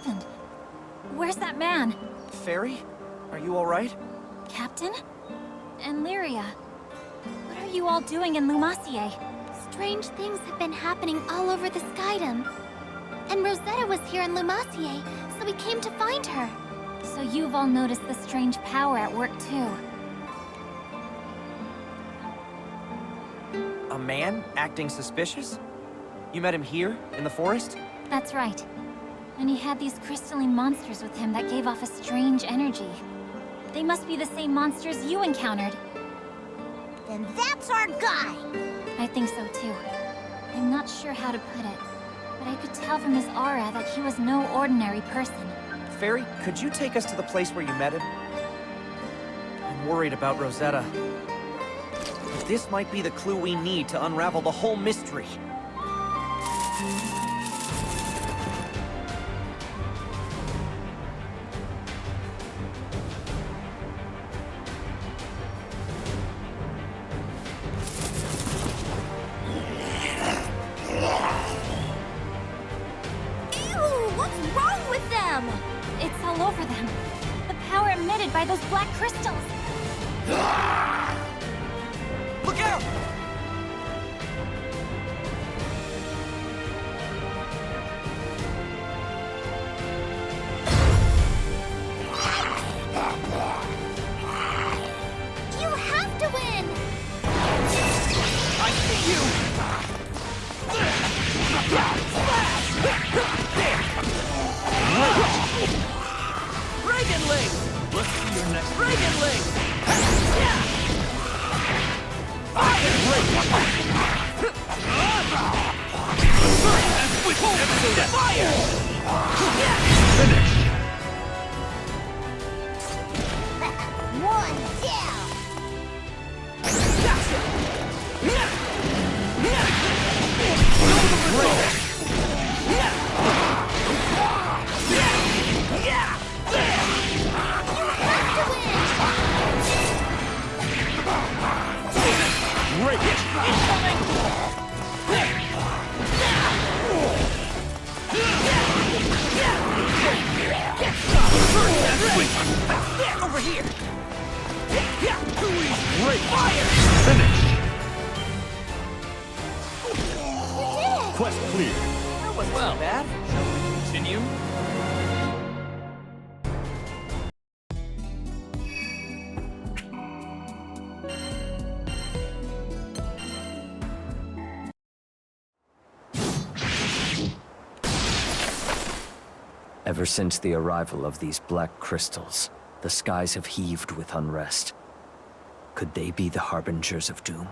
happened? Where's that man? Fairy? Are you alright? Captain? And Lyria? What are you all doing in Lumacier? Strange things have been happening all over the Skydom. And Rosetta was here in Lumacier, so we came to find her. So you've all noticed the strange power at work too. A man acting suspicious? You met him here, in the forest? That's right. And he had these crystalline monsters with him that gave off a strange energy. They must be the same monsters you encountered. Then that's our guy! I think so too. I'm not sure how to put it, but I could tell from his aura that he was no ordinary person. Fairy, could you take us to the place where you met him? I'm worried about Rosetta. This might be the clue we need to unravel the whole mystery. It's all over them. The power emitted by those black crystals. Look out! You have to win! I see you! Dragon Link! Let's see your next Dragon Link! Fire! Fire! Finish! One down! Over here! Great! Fire! Finish! We did it! Quest clear. That wasn't so bad. Shall we continue? Ever since the arrival of these black crystals, the skies have heaved with unrest. Could they be the harbingers of doom?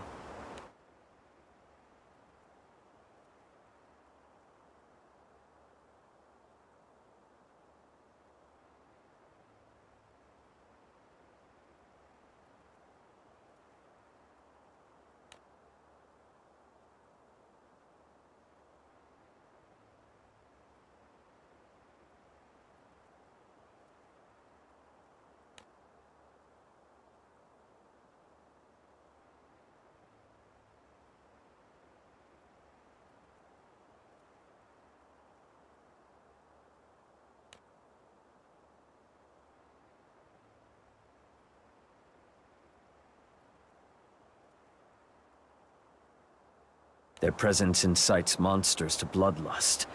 Their presence incites monsters to bloodlust,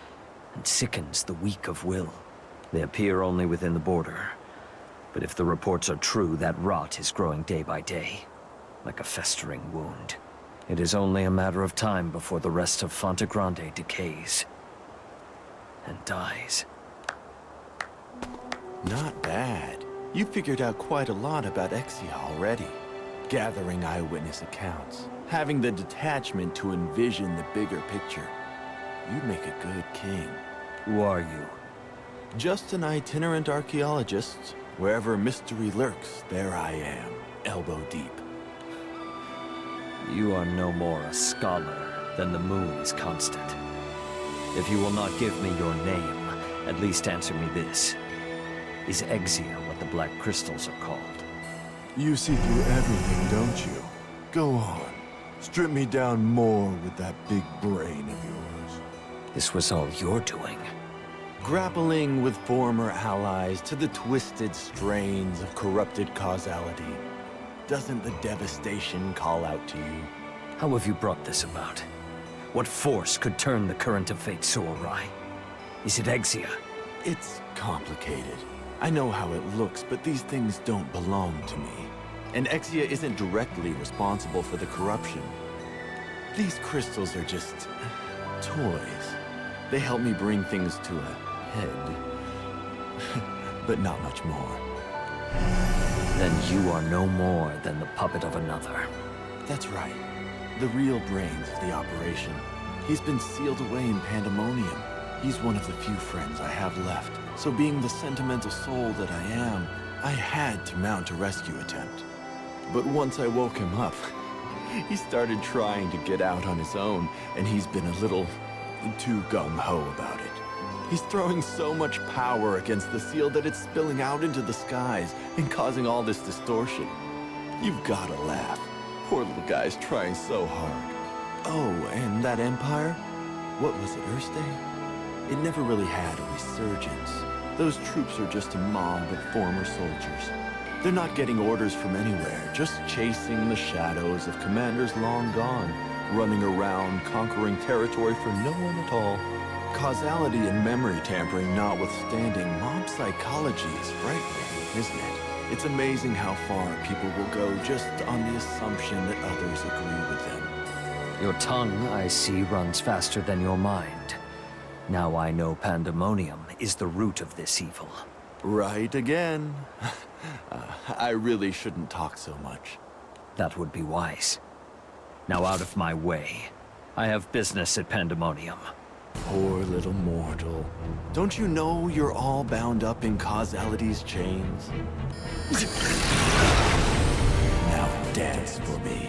and sickens the weak of will. They appear only within the border, but if the reports are true, that rot is growing day by day, like a festering wound. It is only a matter of time before the rest of Fonte Grande decays and dies. Not bad. You figured out quite a lot about Exia already. Gathering eyewitness accounts, having the detachment to envision the bigger picture. You'd make a good king. Who are you? Just an itinerant archaeologist. Wherever mystery lurks, there I am, elbow deep. You are no more a scholar than the moon is constant. If you will not give me your name, at least answer me this. Is Exia what the black crystals are called? You see through everything, don't you? Go on. Strip me down more with that big brain of yours. This was all your doing. Grappling with former allies to the twisted strains of corrupted causality. Doesn't the devastation call out to you? How have you brought this about? What force could turn the current of fate so awry? Is it Exia? It's complicated. I know how it looks, but these things don't belong to me. And Exia isn't directly responsible for the corruption. These crystals are just toys. They help me bring things to a head. But not much more. Then you are no more than the puppet of another. That's right. The real brains of the operation. He's been sealed away in Pandemonium. He's one of the few friends I have left. So being the sentimental soul that I am, I had to mount a rescue attempt. But once I woke him up, he started trying to get out on his own, and he's been a little too gung-ho about it. He's throwing so much power against the seal that it's spilling out into the skies and causing all this distortion. You've gotta laugh. Poor little guy's trying so hard. Oh, and that empire? What was it, Erste? It never really had a resurgence. Those troops are just a mob of former soldiers. They're not getting orders from anywhere, just chasing the shadows of commanders long gone, running around, conquering territory for no one at all. Causality and memory tampering notwithstanding, mob psychology is frightening, isn't it? It's amazing how far people will go just on the assumption that others agree with them. Your tongue, I see, runs faster than your mind. Now I know Pandemonium is the root of this evil. Right again. I really shouldn't talk so much. That would be wise. Now out of my way. I have business at Pandemonium. Poor little mortal. Don't you know you're all bound up in causality's chains? Now dance for me.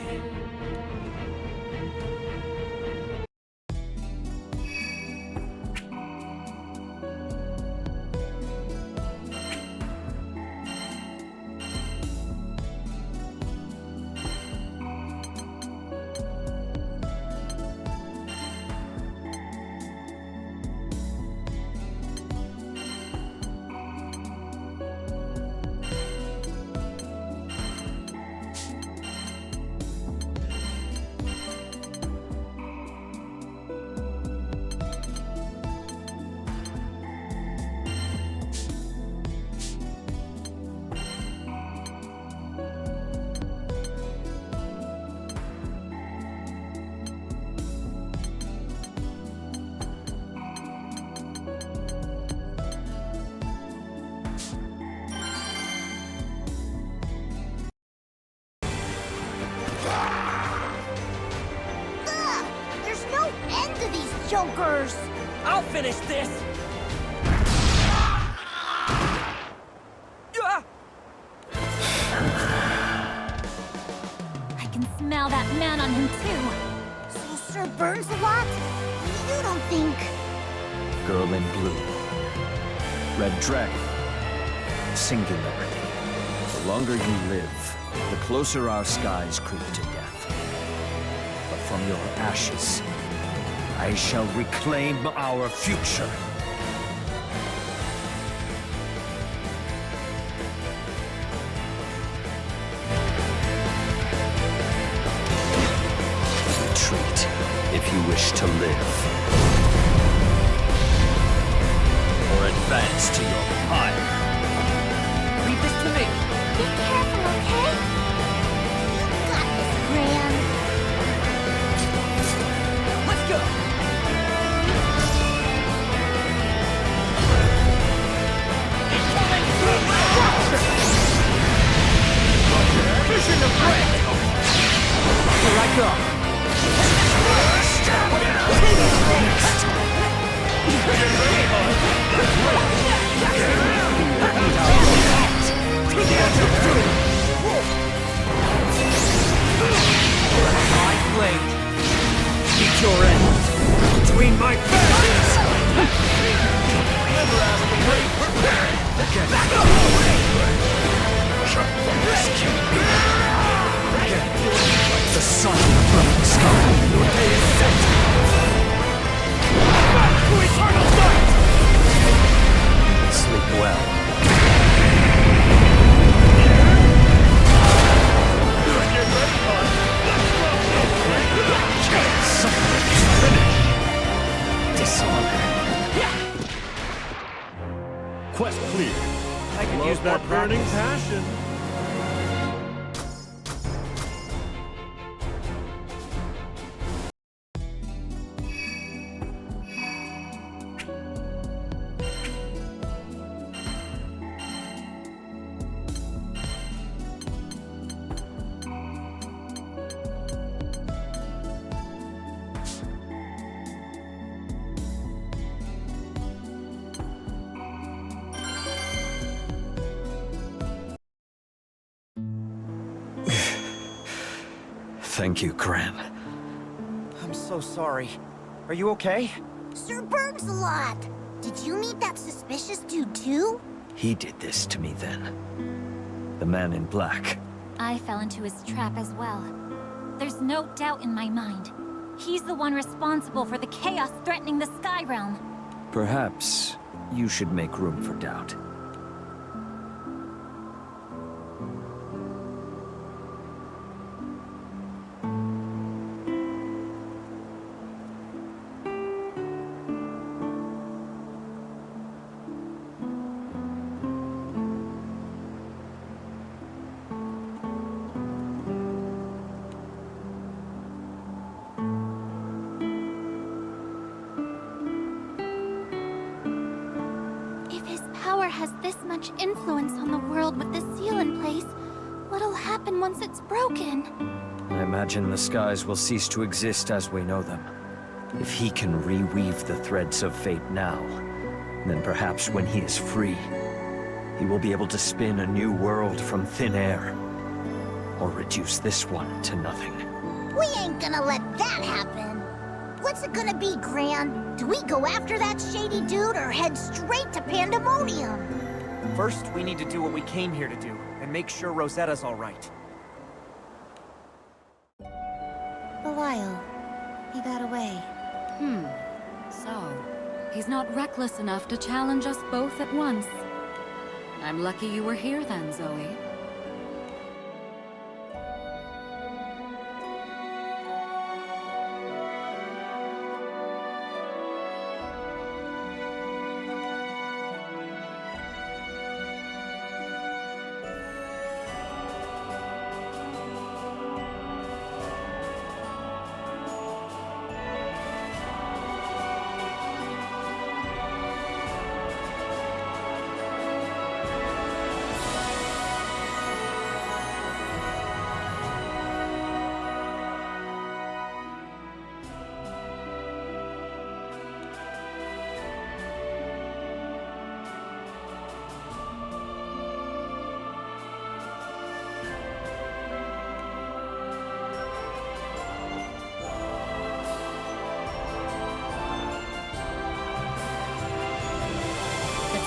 Jokers! I'll finish this! I can smell that man on him too. So Sir burns a lot? You don't think... Girl in blue. Red Dragon. Singularity. The longer you live, the closer our skies creep to death. But from your ashes, I shall reclaim our future. Retreat, if you wish to live. Or advance to your pyre. Leave this to me! Be careful, okay? You got this, Gran. Let's go! Vision of red! Here I go! My blade! Meet your end! Quest clear. I could Love use more that burning practice. passion. Thank you, Gran. I'm so sorry. Are you okay? Sir Burns a lot. Did you meet that suspicious dude too? He did this to me then. The man in black. I fell into his trap as well. There's no doubt in my mind. He's the one responsible for the chaos threatening the Sky Realm. Perhaps you should make room for doubt. If his power has this much influence on the world with the seal in place, what'll happen once it's broken? I imagine the skies will cease to exist as we know them. If he can reweave the threads of fate now, then perhaps when he is free, he will be able to spin a new world from thin air. Or reduce this one to nothing. We ain't gonna let that happen. What's it gonna be, Gran? Do we go after that shady dude or head straight to Pandemonium? First, we need to do what we came here to do, and make sure Rosetta's all right. Belial, he got away. So, he's not reckless enough to challenge us both at once. I'm lucky you were here then, Zoe.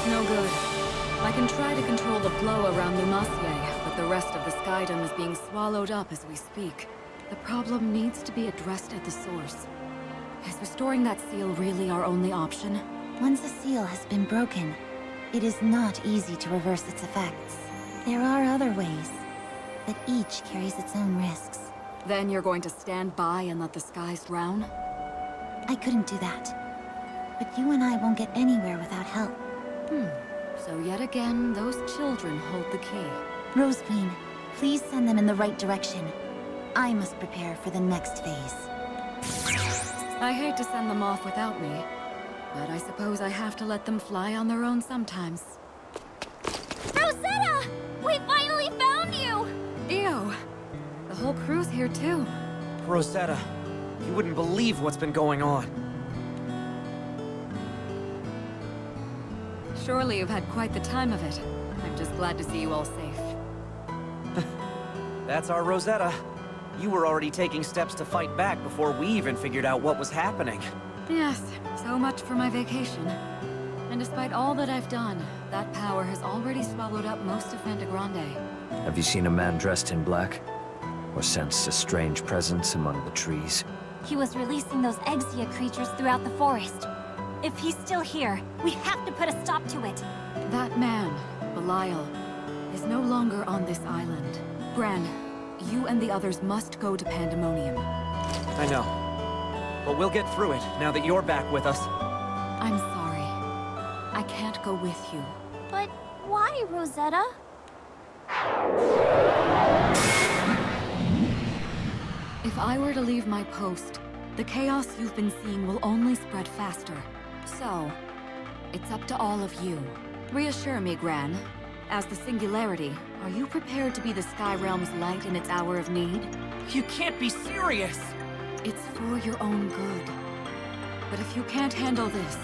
No good. I can try to control the flow around Lumassier, but the rest of the Skydom is being swallowed up as we speak. The problem needs to be addressed at the source. Is restoring that seal really our only option? Once a seal has been broken, it is not easy to reverse its effects. There are other ways, but each carries its own risks. Then you're going to stand by and let the skies drown? I couldn't do that. But you and I won't get anywhere without help. So yet again, those children hold the key. Rose Queen, please send them in the right direction. I must prepare for the next phase. I hate to send them off without me, but I suppose I have to let them fly on their own sometimes. Rosetta! We finally found you! Dio! The whole crew's here too. Rosetta, you wouldn't believe what's been going on. Surely you've had quite the time of it. I'm just glad to see you all safe. That's our Rosetta. You were already taking steps to fight back before we even figured out what was happening. Yes, so much for my vacation. And despite all that I've done, that power has already swallowed up most of Fantagrande. Have you seen a man dressed in black? Or sensed a strange presence among the trees? He was releasing those Exia creatures throughout the forest. If he's still here, we have to put a stop to it. That man, Belial, is no longer on this island. Gran, you and the others must go to Pandemonium. I know. But we'll get through it now that you're back with us. I'm sorry. I can't go with you. But why, Rosetta? If I were to leave my post, the chaos you've been seeing will only spread faster. So, it's up to all of you. Reassure me, Gran. As the Singularity, are you prepared to be the Sky Realm's light in its hour of need? You can't be serious! It's for your own good. But if you can't handle this,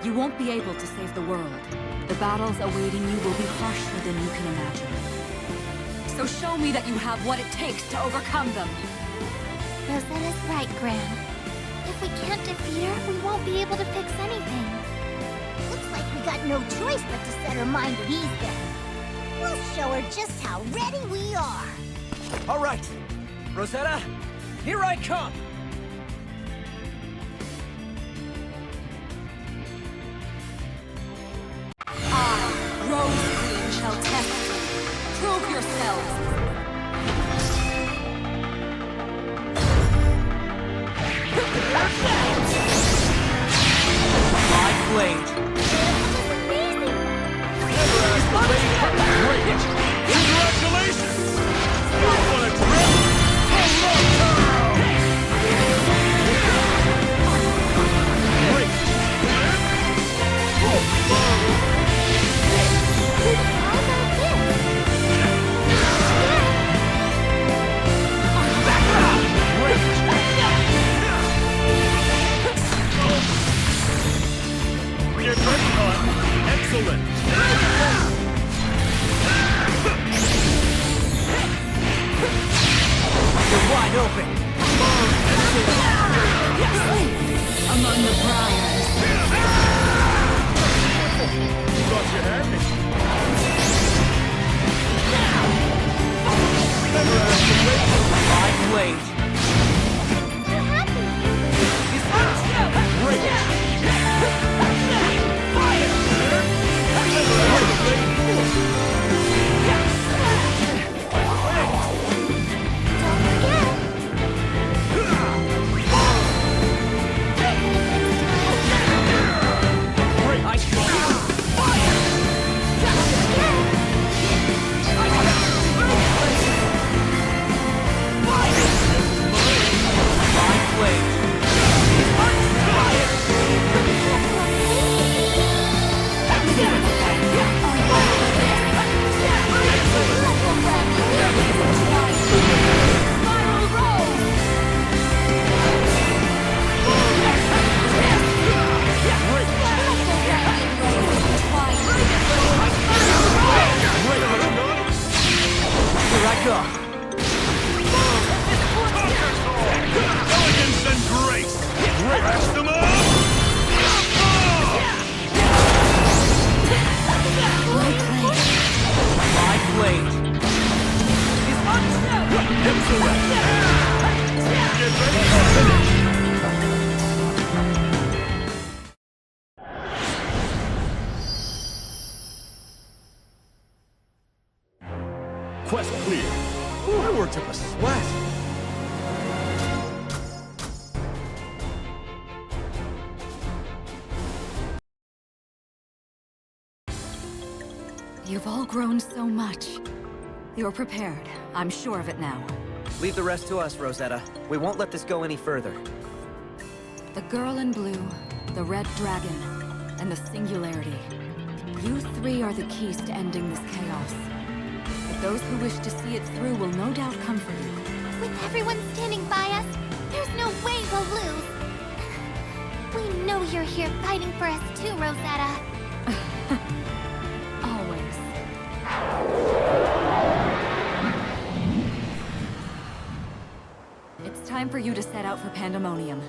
you won't be able to save the world. The battles awaiting you will be harsher than you can imagine. So show me that you have what it takes to overcome them. Rosetta's right, Gran. If we can't defeat her, we won't be able to fix anything. Looks like we got no choice but to set her mind at ease then. We'll show her just how ready we are. All right, Rosetta, here I come! Rose Queen shall test you. Prove yourselves. My blade! Congratulations! What a trip! Get ready, hon! Excellent! You're wide open! Among the briars. Thought you had me. My blade! Elegance and grace! Crash them up! My blade! Excellent! Get ready! Quest clear. I worked up a sweat. You've all grown so much. You're prepared. I'm sure of it now. Leave the rest to us, Rosetta. We won't let this go any further. The girl in blue, the red dragon, and the Singularity. You three are the keys to ending this chaos. But those who wish to see it through will no doubt come for you. With everyone standing by us, there's no way we'll lose. We know you're here fighting for us too, Rosetta. Always. It's time for you to set out for Pandemonium.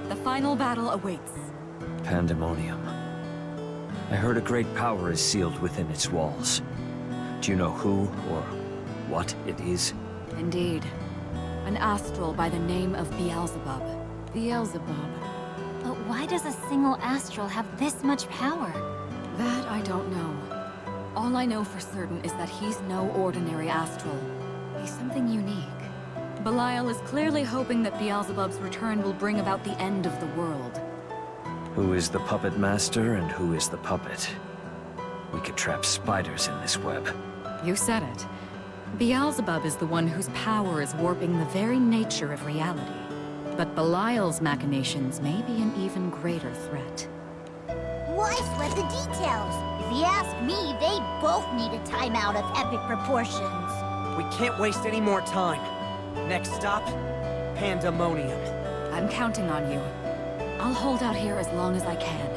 The final battle awaits. Pandemonium. I heard a great power is sealed within its walls. Do you know who or what it is? Indeed. An astral by the name of Beelzebub. Beelzebub. But why does a single astral have this much power? That I don't know. All I know for certain is that he's no ordinary astral. He's something unique. Belial is clearly hoping that Beelzebub's return will bring about the end of the world. Who is the puppet master and who is the puppet? We could trap spiders in this web. You said it. Beelzebub is the one whose power is warping the very nature of reality. But Belial's machinations may be an even greater threat. Why sweat the details? If you ask me, they both need a timeout of epic proportions. We can't waste any more time. Next stop, Pandemonium. I'm counting on you. I'll hold out here as long as I can.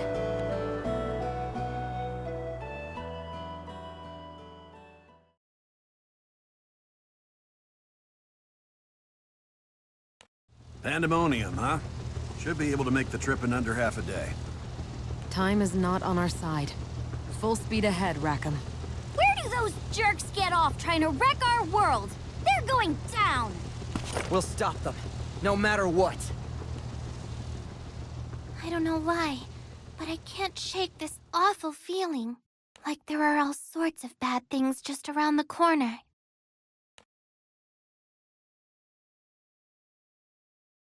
Pandemonium, huh? Should be able to make the trip in under half a day. Time is not on our side. Full speed ahead, Rackham. Where do those jerks get off trying to wreck our world? They're going down! We'll stop them, no matter what. I don't know why, but I can't shake this awful feeling. Like there are all sorts of bad things just around the corner.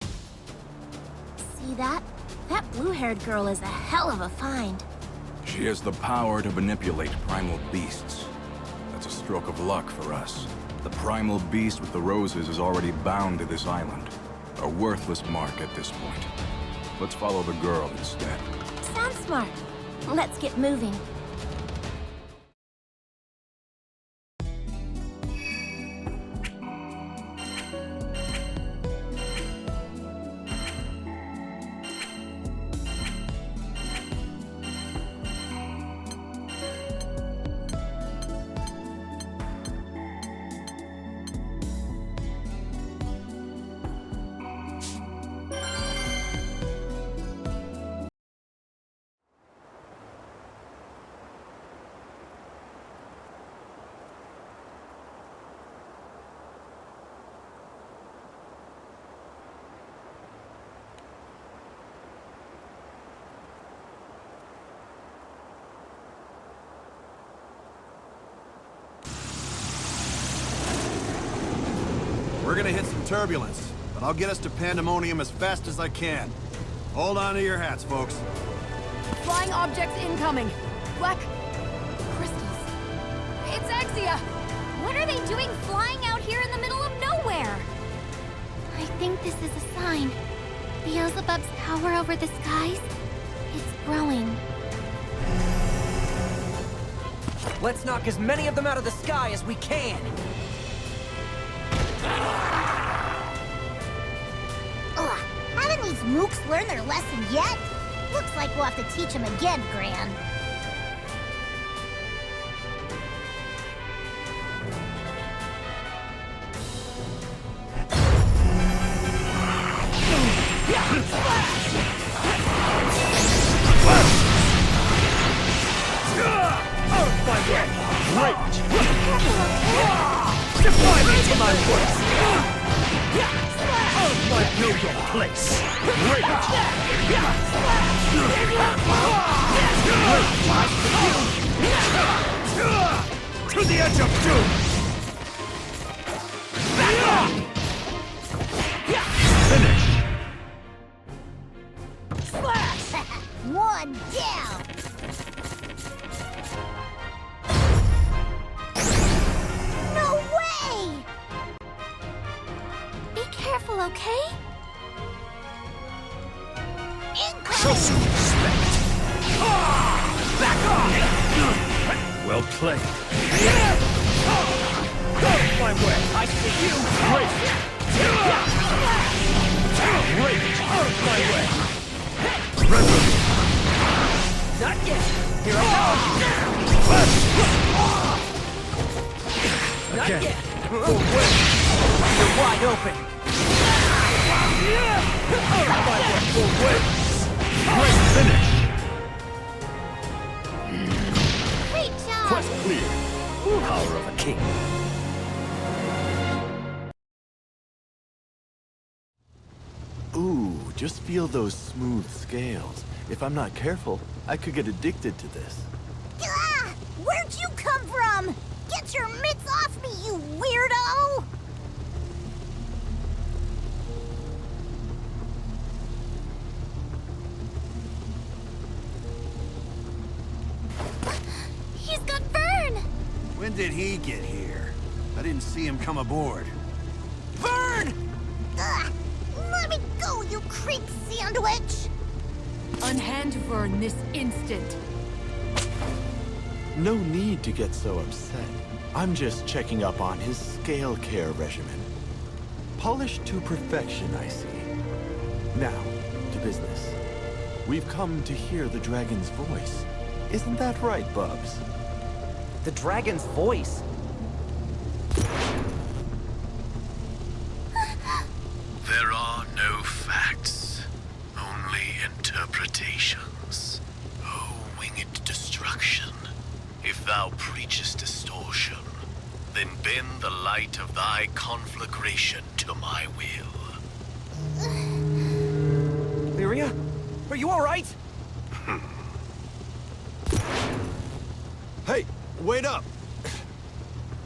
See that? That blue-haired girl is a hell of a find. She has the power to manipulate primal beasts. That's a stroke of luck for us. The primal beast with the roses is already bound to this island. A worthless mark at this point. Let's follow the girl instead. Sounds smart. Let's get moving. We're gonna hit some turbulence, but I'll get us to Pandemonium as fast as I can. Hold on to your hats, folks. Flying objects incoming. Black... crystals. It's Exia! What are they doing flying out here in the middle of nowhere? I think this is a sign. Beelzebub's power over the skies, it's growing. Let's knock as many of them out of the sky as we can. Ugh, haven't these mooks learned their lesson yet? Looks like we'll have to teach them again, Gran. Defy me to my voice! I know your place! To the edge of doom! Finish! One down! No way! Be careful, okay? Show some respect! Back off! Well played. My way! I see you! Great! My way! Resolute! Not yet! Here I go! Not yet! You're wide open! Great finish! Great job! Quest clear. Power of a king. Ooh, just feel those smooth scales. If I'm not careful, I could get addicted to this. Ah! Where'd you come from? Get your mitts off me, you weirdo! When did he get here? I didn't see him come aboard. Vern! Ugh! Let me go, you creep sandwich! Unhand Vern this instant. No need to get so upset. I'm just checking up on his scale care regimen. Polished to perfection, I see. Now, to business. We've come to hear the dragon's voice. Isn't that right, Bubs? The dragon's voice? There are no facts, only interpretations. O winged destruction, if thou preachest distortion, then bend the light of thy conflagration to my will. Lyria? Are you alright? Hey, wait up!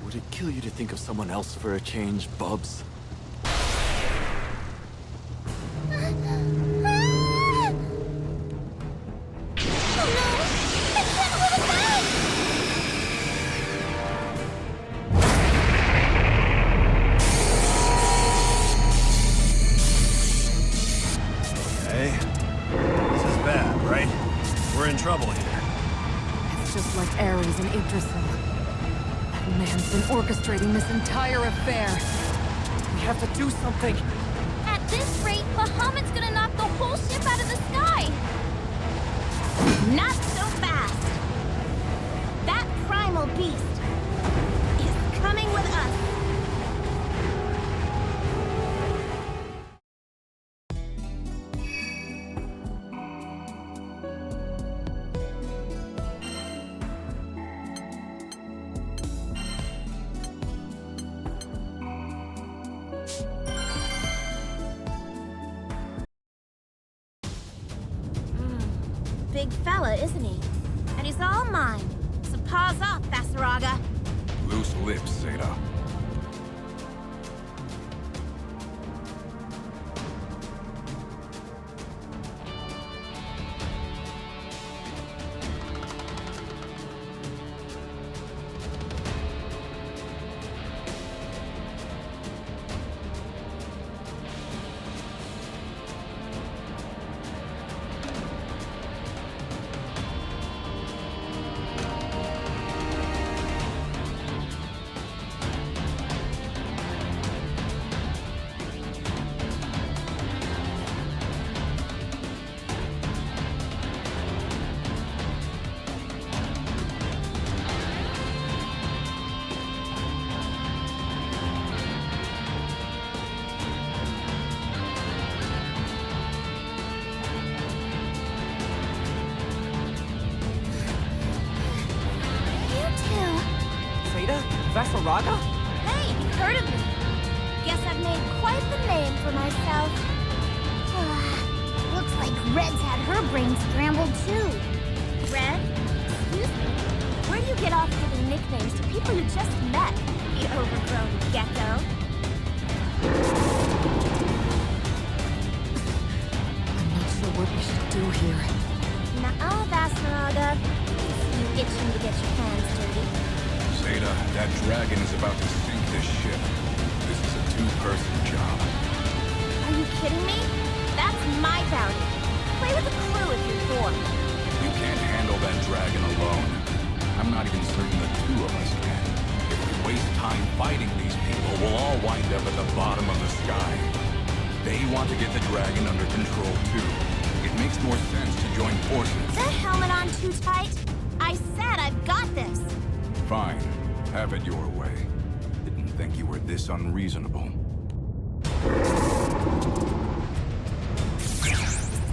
Would it kill you to think of someone else for a change, Bubs? Hey, this is bad, right? We're in trouble here. It's just like Ares and Yggdrasil. That man's been orchestrating this entire affair. We have to do something. At this rate, Bahamut's gonna knock the whole ship out of the sky! Not so fast! That primal beast is coming with us! Big fella, isn't he? And he's all mine. So paws off, Basaraga. Loose lips, Zeta. Vasaraga? Hey, you've heard of me. Guess I've made quite the name for myself. Looks like Red's had her brain scrambled too. Red? Excuse me? Where do you get off giving nicknames to people you just met, you overgrown gecko? I'm not sure what we should do here. Nuh-uh, Vasaraga. You itching to get your hands dirty. Zeta, that dragon is about to sink this ship. This is a two-person job. Are you kidding me? That's my bounty. Play with the crew if you're bored. You can't handle that dragon alone. I'm not even certain the two of us can. If we waste time fighting these people, we'll all wind up at the bottom of the sky. They want to get the dragon under control too. It makes more sense to join forces. The helmet on too tight? I said I've got this. Fine. Have it your way. Didn't think you were this unreasonable.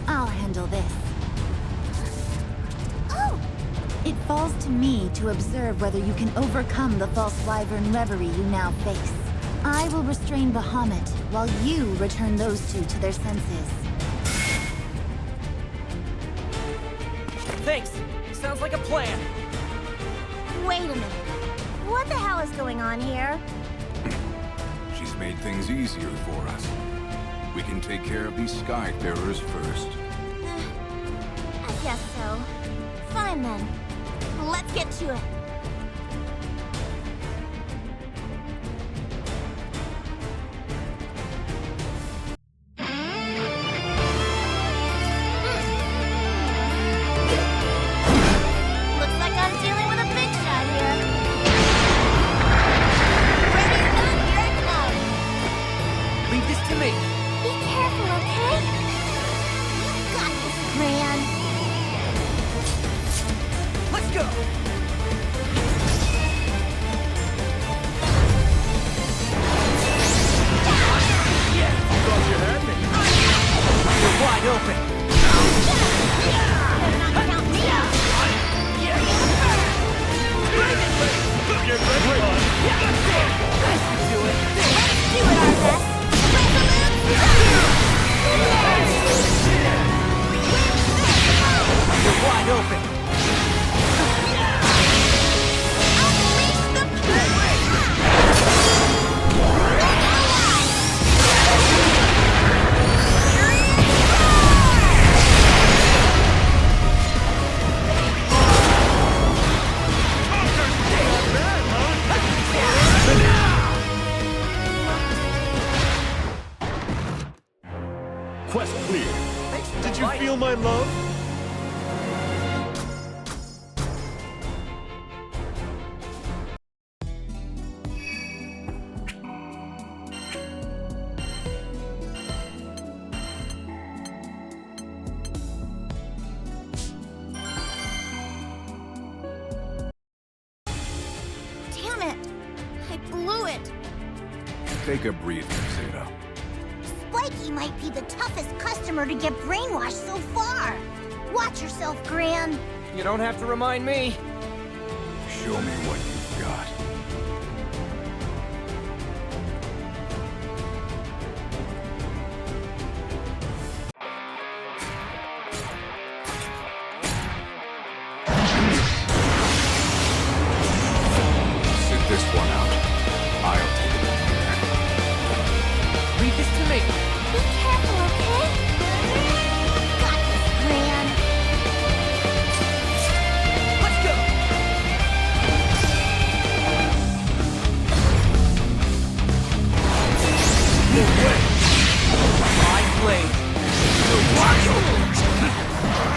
I'll handle this. Oh! It falls to me to observe whether you can overcome the false wyvern reverie you now face. I will restrain Bahamut, while you return those two to their senses. Thanks. Sounds like a plan. Wait a minute. What the hell is going on here? She's made things easier for us. We can take care of these Skyfarers first. I guess so. Fine then. Let's get to it. feel my love? Damn it! I blew it! Take a breather, Zeta. Spiky might be the toughest customer to get brainwashed so far. Watch yourself, Gran. You don't have to remind me. Show me what you've got. Sit this one out. I'll take it from here. Leave this to me. Be careful, okay? Got this, Gran. Let's go. My blade.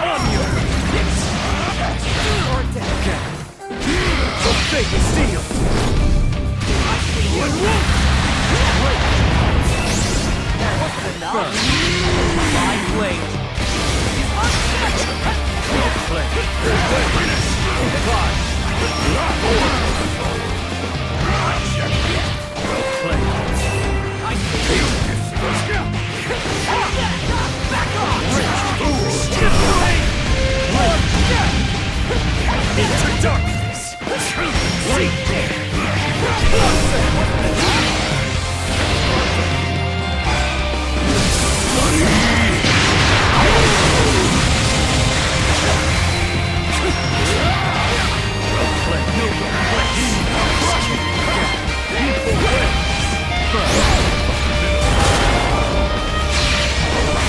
On you. Or death. So fake and steal. I see you. That wasn't enough. My blade. Well played. I see you. Back off! Into darkness! Right there!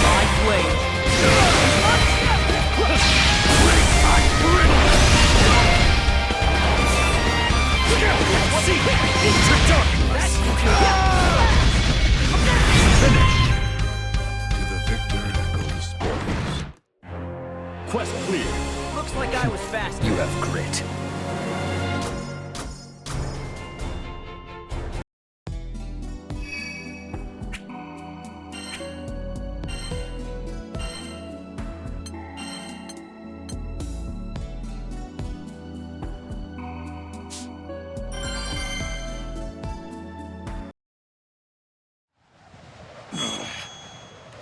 My blade! Into darkness! Finished! To the victor go the spoils. Quest clear. Looks like I was fast. You have grit.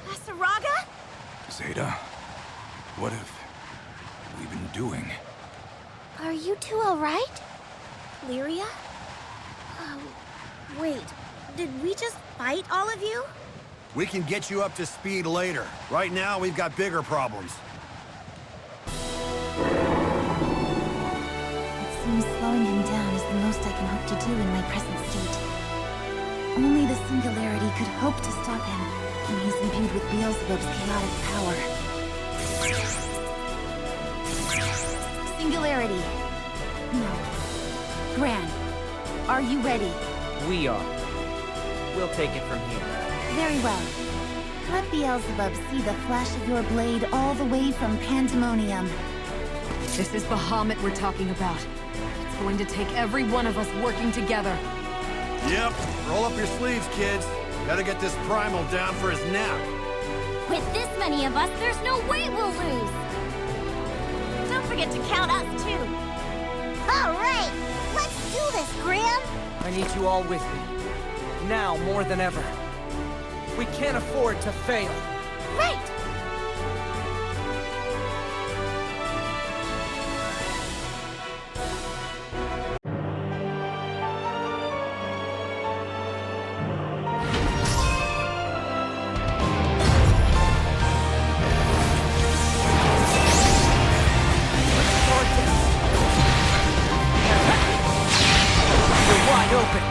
Kasaraga? Zeta, what have we been doing? Are you two alright? Lyria? Wait. Did we just fight all of you? We can get you up to speed later. Right now, we've got bigger problems. It seems slowing him down is the most I can hope to do in my present state. Only the Singularity could hope to stop him when he's imbued with Beelzebub's chaotic power. Singularity. No. Gran, are you ready? We are. We'll take it from here. Very well. Let Beelzebub see the flash of your blade all the way from Pandemonium. This is Bahamut we're talking about. It's going to take every one of us working together. Yep. Roll up your sleeves, kids. Gotta get this Primal down for his nap. With this many of us, there's no way we'll lose! Don't forget to count us, too. Alright! Let's do this, Gran! I need you all with me. Now more than ever. We can't afford to fail. Right! You're wide open.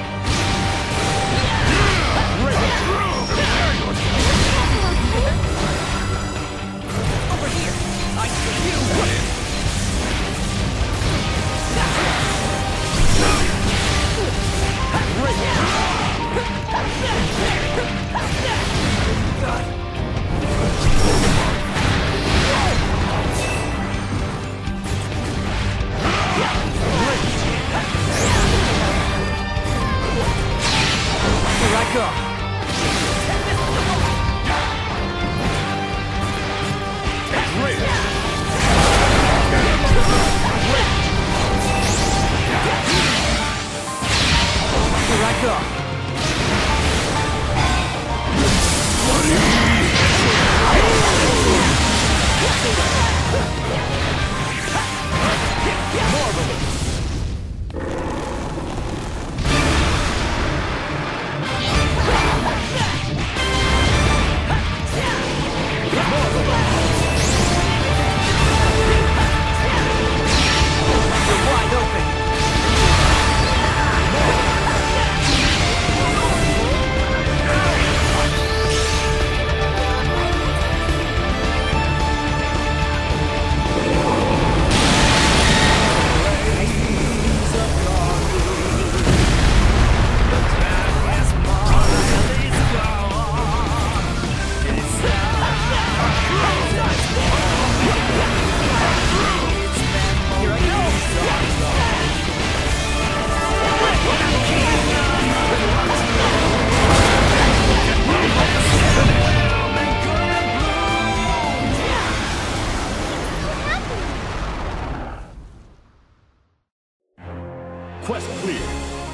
clear.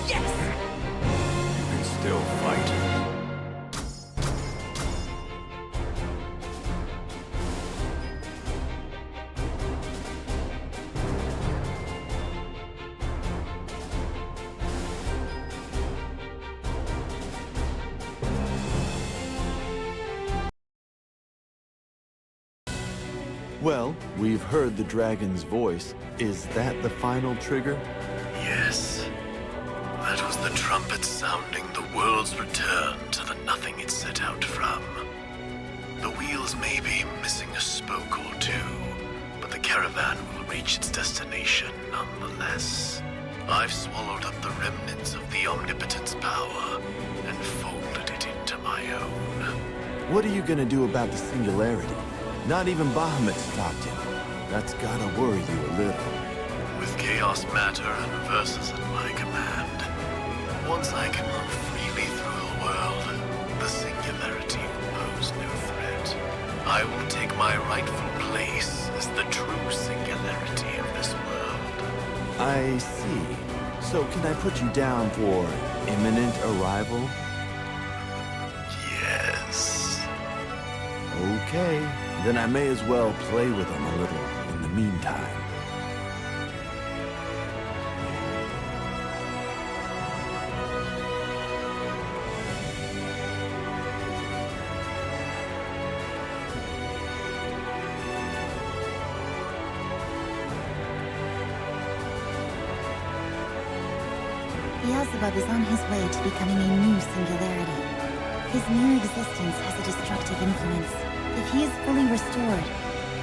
Yes! You can still fight. Well, we've heard the dragon's voice. Is that the final trigger? Yes. That was the trumpet sounding the world's return to the nothing it set out from. The wheels may be missing a spoke or two, but the caravan will reach its destination nonetheless. I've swallowed up the remnants of the Omnipotent's power and folded it into my own. What are you gonna do about the singularity? Not even Bahamut stopped him. That's gotta worry you a little. With chaos matter and verses at my command, once I can move freely through the world, the singularity will pose no threat. I will take my rightful place as the true singularity of this world. I see. So can I put you down for imminent arrival? Yes. Okay, then I may as well play with him a little in the meantime. Beelzebub is on his way to becoming a new singularity. His mere existence has a destructive influence. If he is fully restored,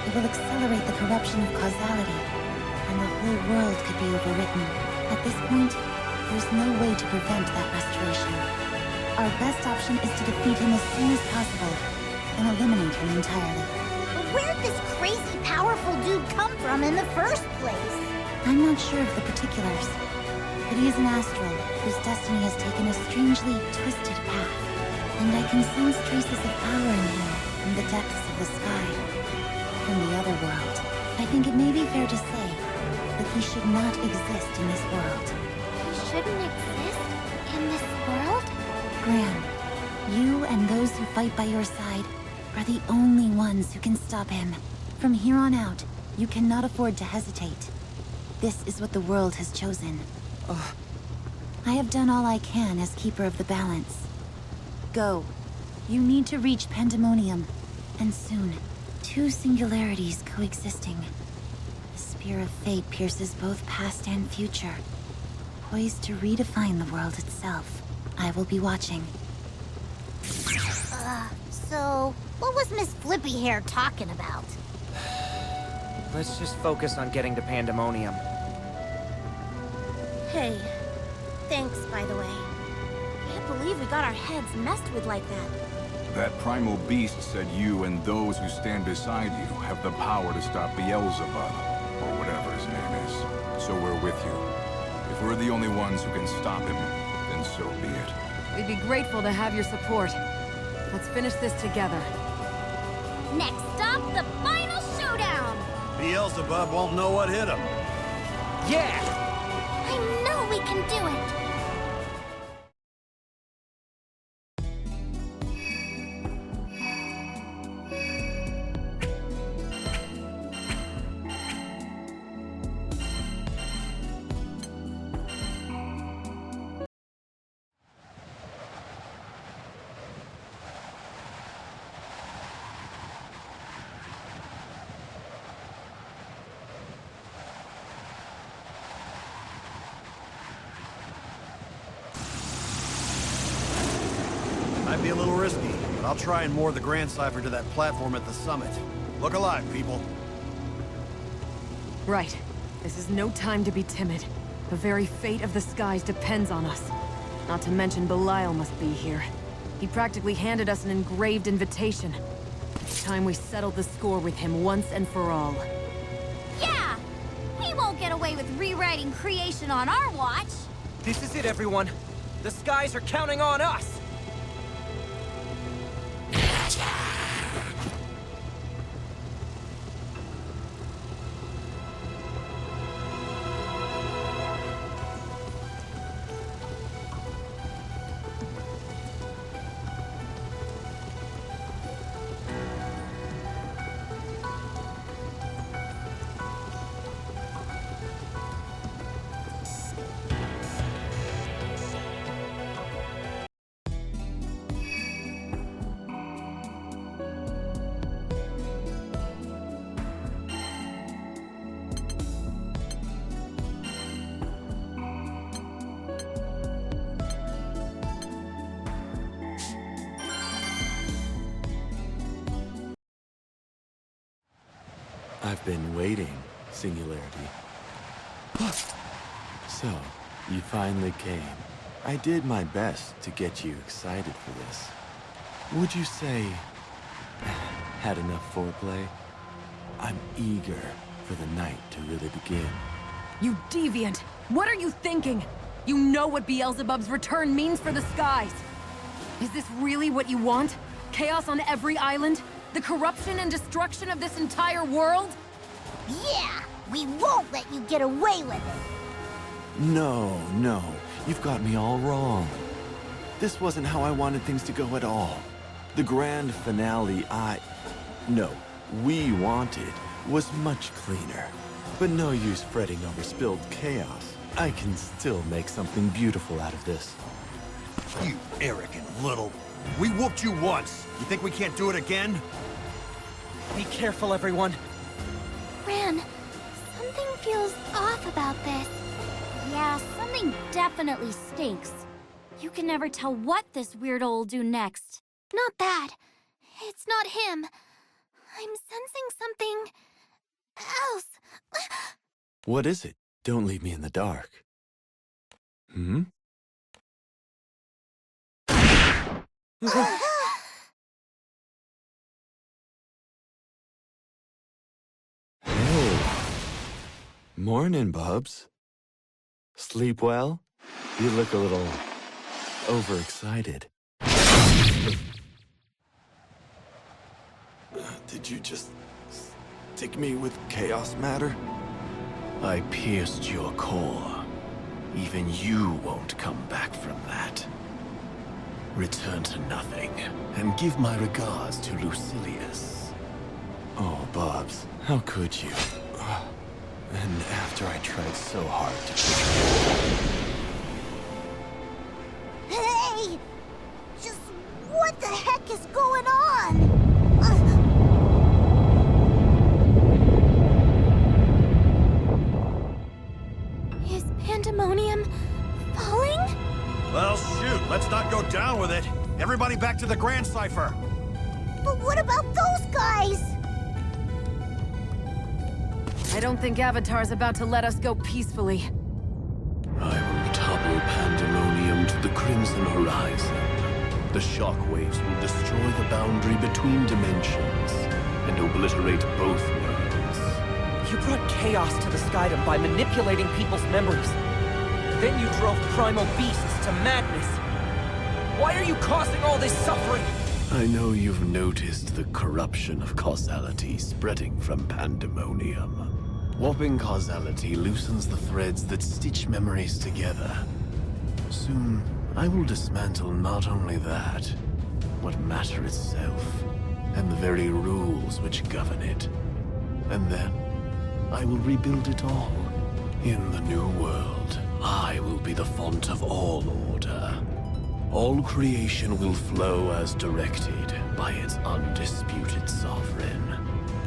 it will accelerate the corruption of causality, and the whole world could be overwritten. At this point, there's no way to prevent that restoration. Our best option is to defeat him as soon as possible, and eliminate him entirely. But where'd this crazy, powerful dude come from in the first place? I'm not sure of the particulars, but he is an astral whose destiny has taken a strangely twisted path, and I can sense traces of power in him from the depths of the sky, from the other world. I think it may be fair to say that he should not exist in this world. He shouldn't exist in this world? Gran, you and those who fight by your side are the only ones who can stop him. From here on out, you cannot afford to hesitate. This is what the world has chosen. I have done all I can as Keeper of the Balance. Go. You need to reach Pandemonium, and soon. Two singularities coexisting. The spear of fate pierces both past and future, poised to redefine the world itself. I will be watching. So, what was Miss Flippy Hair talking about? Let's just focus on getting to Pandemonium. Hey, thanks, by the way. Can't believe we got our heads messed with like that. That primal beast said you and those who stand beside you have the power to stop Beelzebub, or whatever his name is. So we're with you. If we're the only ones who can stop him, then so be it. We'd be grateful to have your support. Let's finish this together. Next stop, the final showdown! Beelzebub won't know what hit him. Yeah! I know we can do it! Might be a little risky, but I'll try and moor the Grand Cipher to that platform at the summit. Look alive, people. Right. This is no time to be timid. The very fate of the skies depends on us. Not to mention Belial must be here. He practically handed us an engraved invitation. It's time we settled the score with him once and for all. Yeah! We won't get away with rewriting creation on our watch! This is it, everyone. The skies are counting on us! I've been waiting, Singularity. So, you finally came. I did my best to get you excited for this. Would you say... had enough foreplay? I'm eager for the night to really begin. You deviant! What are you thinking? You know what Beelzebub's return means for the skies! Is this really what you want? Chaos on every island? The corruption and destruction of this entire world? Yeah! We won't let you get away with it! No, you've got me all wrong. This wasn't how I wanted things to go at all. The grand finale we wanted was much cleaner. But no use fretting over spilled chaos. I can still make something beautiful out of this. You arrogant little... We whooped you once. You think we can't do it again? Be careful, everyone. Gran, something feels off about this. Yeah, something definitely stinks. You can never tell what this weirdo will do next. Not that. It's not him. I'm sensing something... else. What is it? Don't leave me in the dark. Hmm? Hey. Morning, Bubs. Sleep well? You look a little... overexcited. Did you just... stick me with chaos matter? I pierced your core. Even you won't come back from that. Return to nothing, and give my regards to Lucilius. Oh, Bubs, how could you? And after I tried so hard to... Hey! Just what the heck is going on? Is Pandemonium falling? Well, shoot, let's not go down with it. Everybody back to the Grand Cipher. But what about those guys? I don't think Avatar's about to let us go peacefully. I will topple Pandemonium to the Crimson Horizon. The shockwaves will destroy the boundary between dimensions and obliterate both worlds. You brought chaos to the Skydom by manipulating people's memories. Then you drove primal beasts to madness. Why are you causing all this suffering? I know you've noticed the corruption of causality spreading from Pandemonium. Warping causality loosens the threads that stitch memories together. Soon, I will dismantle not only that, but matter itself, and the very rules which govern it. And then, I will rebuild it all. In the new world, I will be the font of all order. All creation will flow as directed by its undisputed sovereign.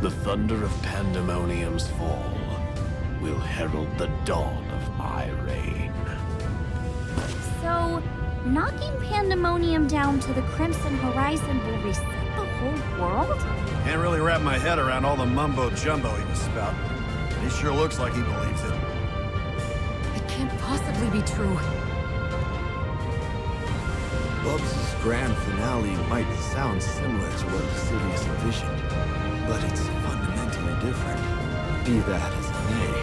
The thunder of Pandemonium's fall will herald the dawn of my reign. So, knocking Pandemonium down to the Crimson Horizon will reset the whole world? Can't really wrap my head around all the mumbo-jumbo he was spouting. He sure looks like he believes it. It can't possibly be true. Bubs' grand finale might sound similar to what Lucilius envisioned, but it's fundamentally different. Be that as it may,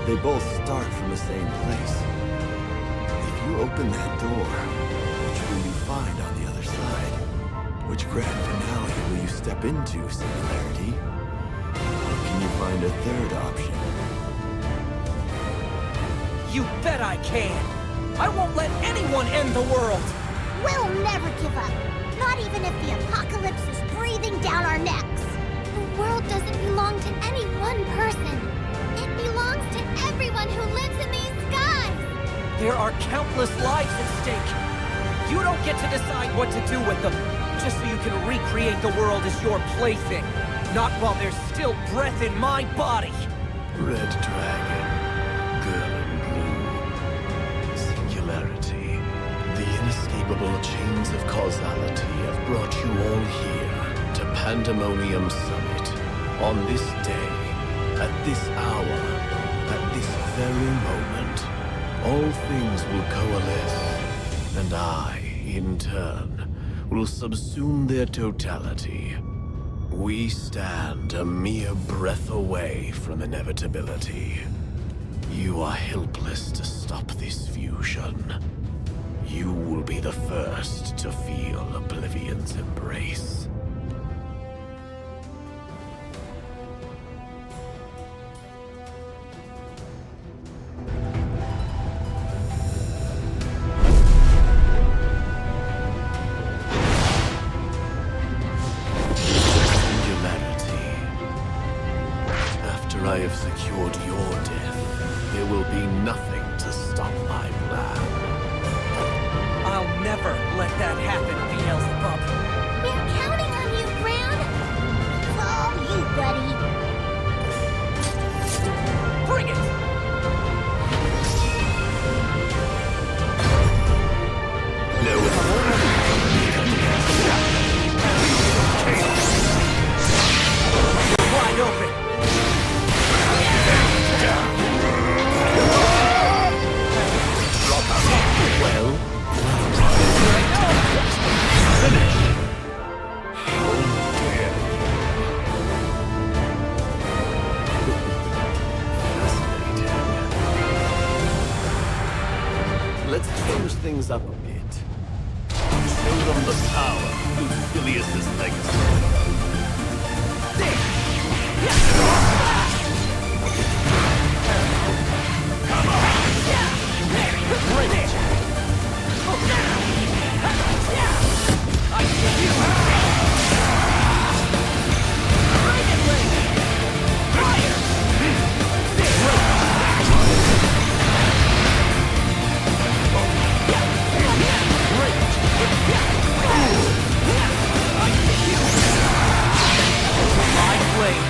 they both start from the same place. If you open that door, which will you find on the other side? Which grand finale will you step into, Singularity? Or can you find a third option? You bet I can! I won't let anyone end the world! We'll never give up. Not even if the apocalypse is breathing down our necks. The world doesn't belong to any one person. It belongs to everyone who lives in these skies. There are countless lives at stake. You don't get to decide what to do with them, just so you can recreate the world as your plaything. Not while there's still breath in my body. Red Dragon, Girl in Blue, Singularity, the inescapable chains of causality have brought you all here to Pandemonium Summit on this day At this hour, at this very moment, all things will coalesce, and I, in turn, will subsume their totality. We stand a mere breath away from inevitability. You are helpless to stop this fusion. You will be the first to feel Oblivion's embrace. I have secured your death, there will be nothing to stop my plan. I'll never let that happen, Beelzebub. We're counting on you, Gran! It's all you, buddy. Bring it! Wide open! Well, let's change things up a bit. Show them the power of Lucilius's legacy. Come on! Bring it! I see you! Bring it, Link! Fire! My blade!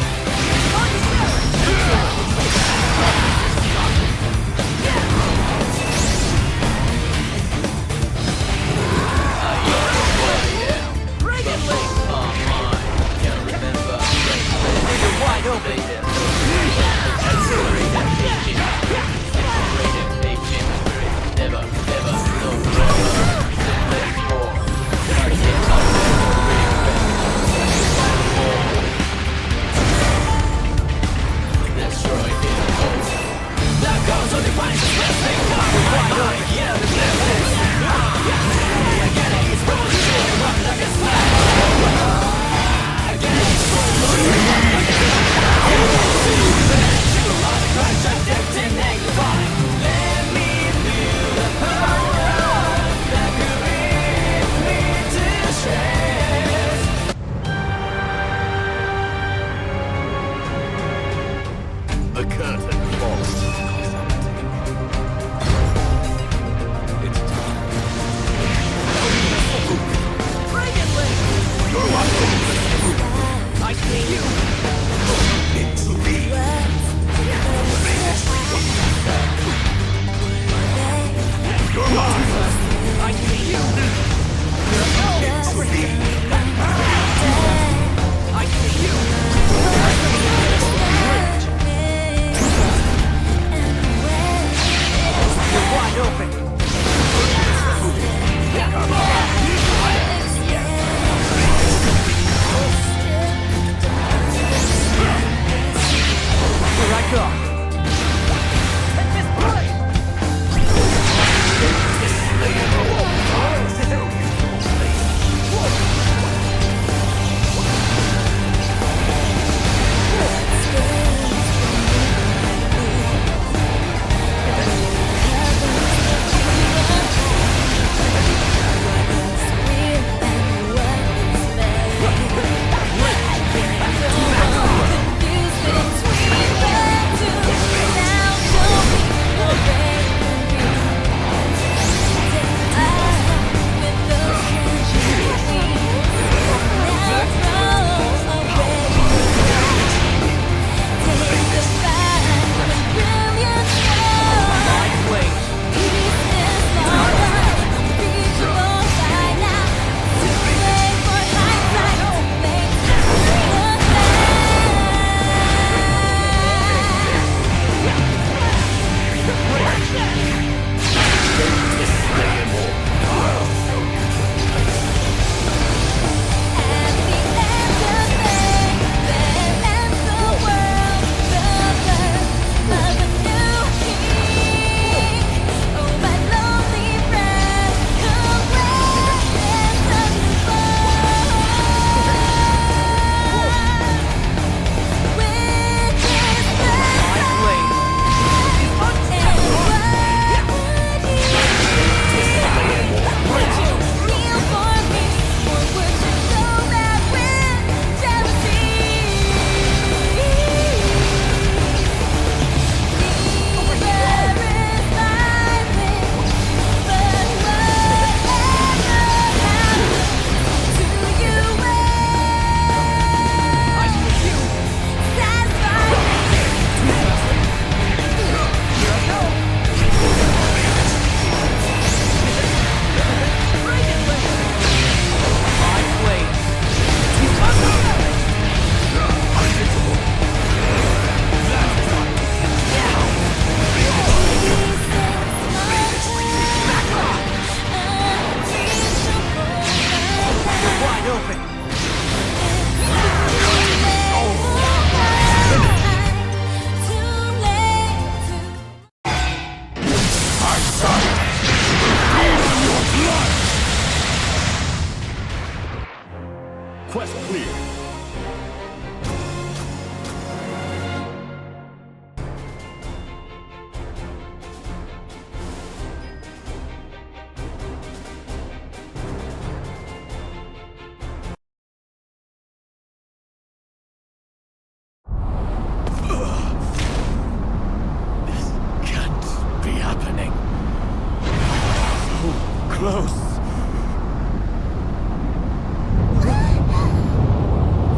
close.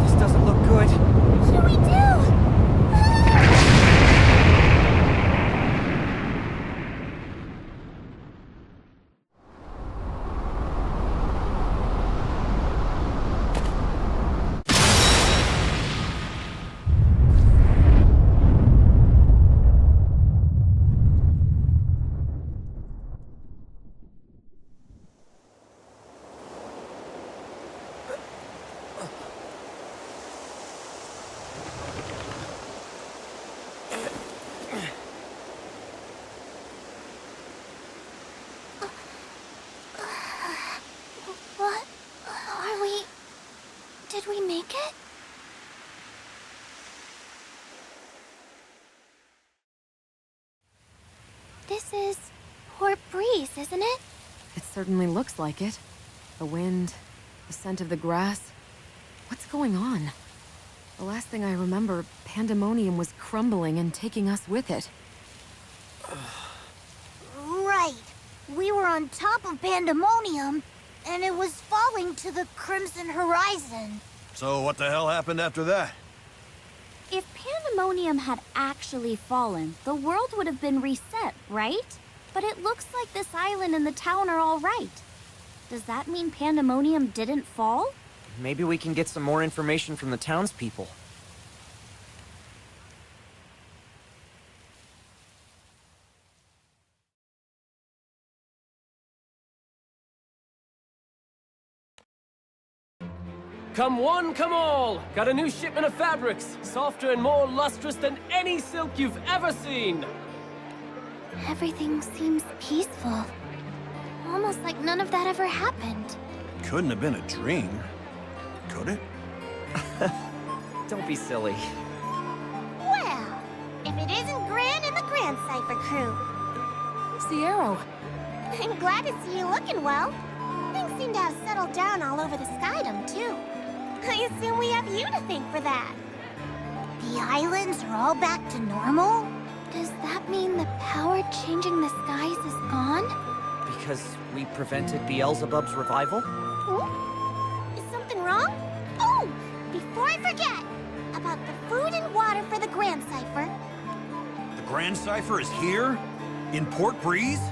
This doesn't look good. What do we do? What are we? Did we make it? This is Port Breeze, isn't it? It certainly looks like it. The wind, the scent of the grass. What's going on? The last thing I remember, Pandemonium was crumbling and taking us with it. Right. We were on top of Pandemonium, and it was falling to the Crimson Horizon. So what the hell happened after that? If Pandemonium had actually fallen, the world would have been reset, right? But it looks like this island and the town are all right. Does that mean Pandemonium didn't fall? Maybe we can get some more information from the townspeople. Come one, come all! Got a new shipment of fabrics, softer and more lustrous than any silk you've ever seen! Everything seems peaceful. Almost like none of that ever happened. Couldn't have been a dream. Could it? Don't be silly. Well, if it isn't Gran and the Grand Cypher crew. Sierra! I'm glad to see you looking well. Things seem to have settled down all over the Skydom, too. I assume we have you to thank for that. The islands are all back to normal? Does that mean the power changing the skies is gone? Because we prevented Beelzebub's revival? Is something wrong? Oh! Before I forget! About the food and water for the Grand Cypher. The Grand Cypher is here? In Port Breeze?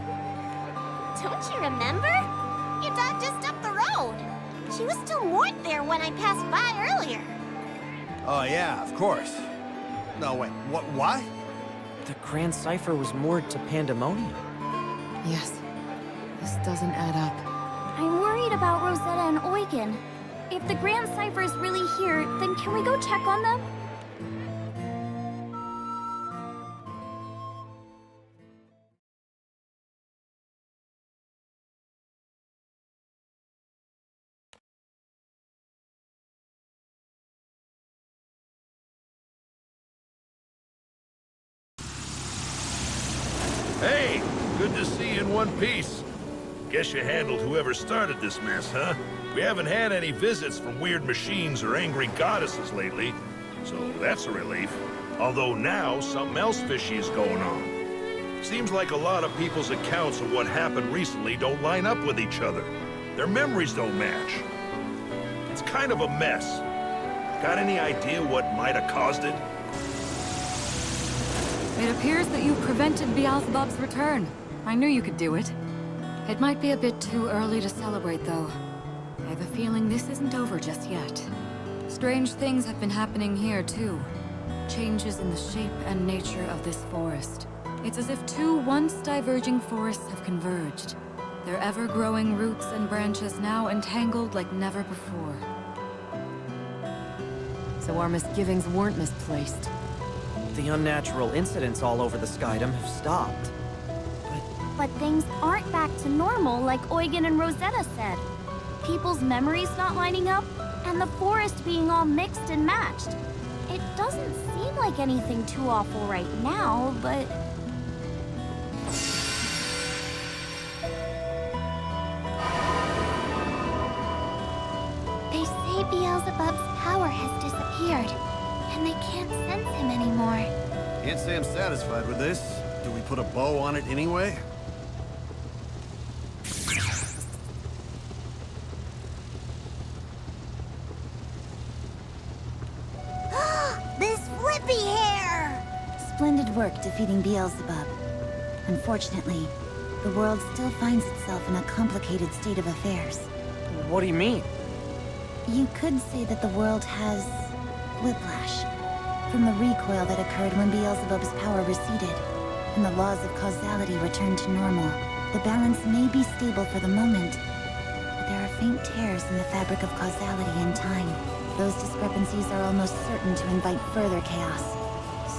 Don't you remember? Your dog just up the road. She was still moored there when I passed by earlier. Oh yeah, of course. No, wait, what? The Grand Cypher was moored to Pandemonium. Yes. This doesn't add up. I'm worried about Rosetta and Eugen. If the Grand Cypher is really here, then can we go check on them? Hey, good to see you in one piece. Guess you handled whoever started this mess, huh? We haven't had any visits from weird machines or angry goddesses lately, so that's a relief. Although now, something else fishy is going on. Seems like a lot of people's accounts of what happened recently don't line up with each other. Their memories don't match. It's kind of a mess. Got any idea what might have caused it? It appears that you've prevented Beelzebub's return. I knew you could do it. It might be a bit too early to celebrate, though. I have a feeling this isn't over just yet. Strange things have been happening here, too. Changes in the shape and nature of this forest. It's as if two once diverging forests have converged. Their ever-growing roots and branches now entangled like never before. So our misgivings weren't misplaced. The unnatural incidents all over the Skydom have stopped. But things aren't back to normal like Eugen and Rosetta said. People's memories not lining up, and the forest being all mixed and matched. It doesn't seem like anything too awful right now, but... They say Beelzebub's power has disappeared, and they can't sense him anymore. Can't say I'm satisfied with this. Do we put a bow on it anyway? work defeating Beelzebub. Unfortunately, the world still finds itself in a complicated state of affairs. What do you mean? You could say that the world has whiplash from the recoil that occurred when Beelzebub's power receded, and the laws of causality returned to normal. The balance may be stable for the moment, but there are faint tears in the fabric of causality and time. Those discrepancies are almost certain to invite further chaos,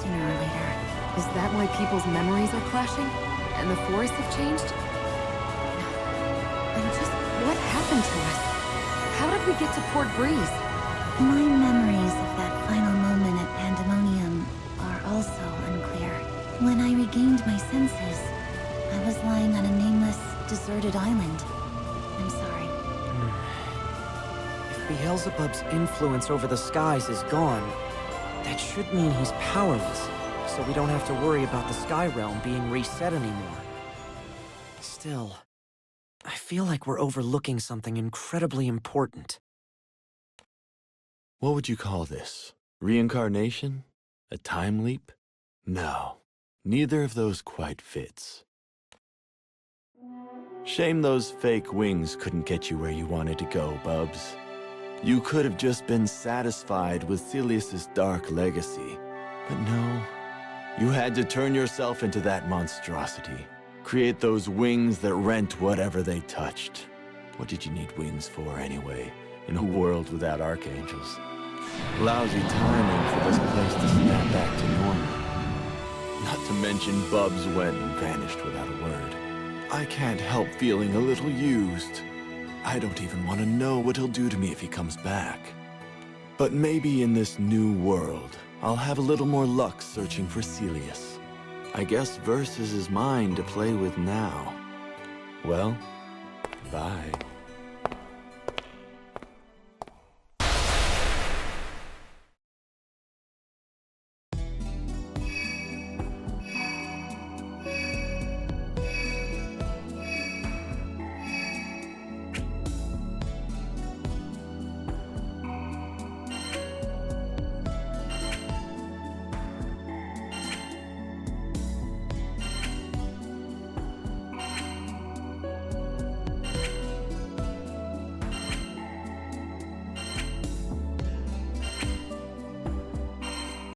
sooner or later. Is that why people's memories are clashing? And the forests have changed? No. And just what happened to us? How did we get to Port Breeze? My memories of that final moment at Pandemonium are also unclear. When I regained my senses, I was lying on a nameless, deserted island. I'm sorry. If Beelzebub's influence over the skies is gone, that should mean he's powerless, so we don't have to worry about the Sky Realm being reset anymore. Still, I feel like we're overlooking something incredibly important. What would you call this? Reincarnation? A time leap? No, neither of those quite fits. Shame those fake wings couldn't get you where you wanted to go, Bubs. You could have just been satisfied with Celius's dark legacy. But no, you had to turn yourself into that monstrosity. Create those wings that rent whatever they touched. What did you need wings for, anyway, in a world without archangels? Lousy timing for this place to snap back to normal. Not to mention Bubs went and vanished without a word. I can't help feeling a little used. I don't even want to know what he'll do to me if he comes back. But maybe in this new world, I'll have a little more luck searching for Celius. I guess Versus is mine to play with now. Well, bye.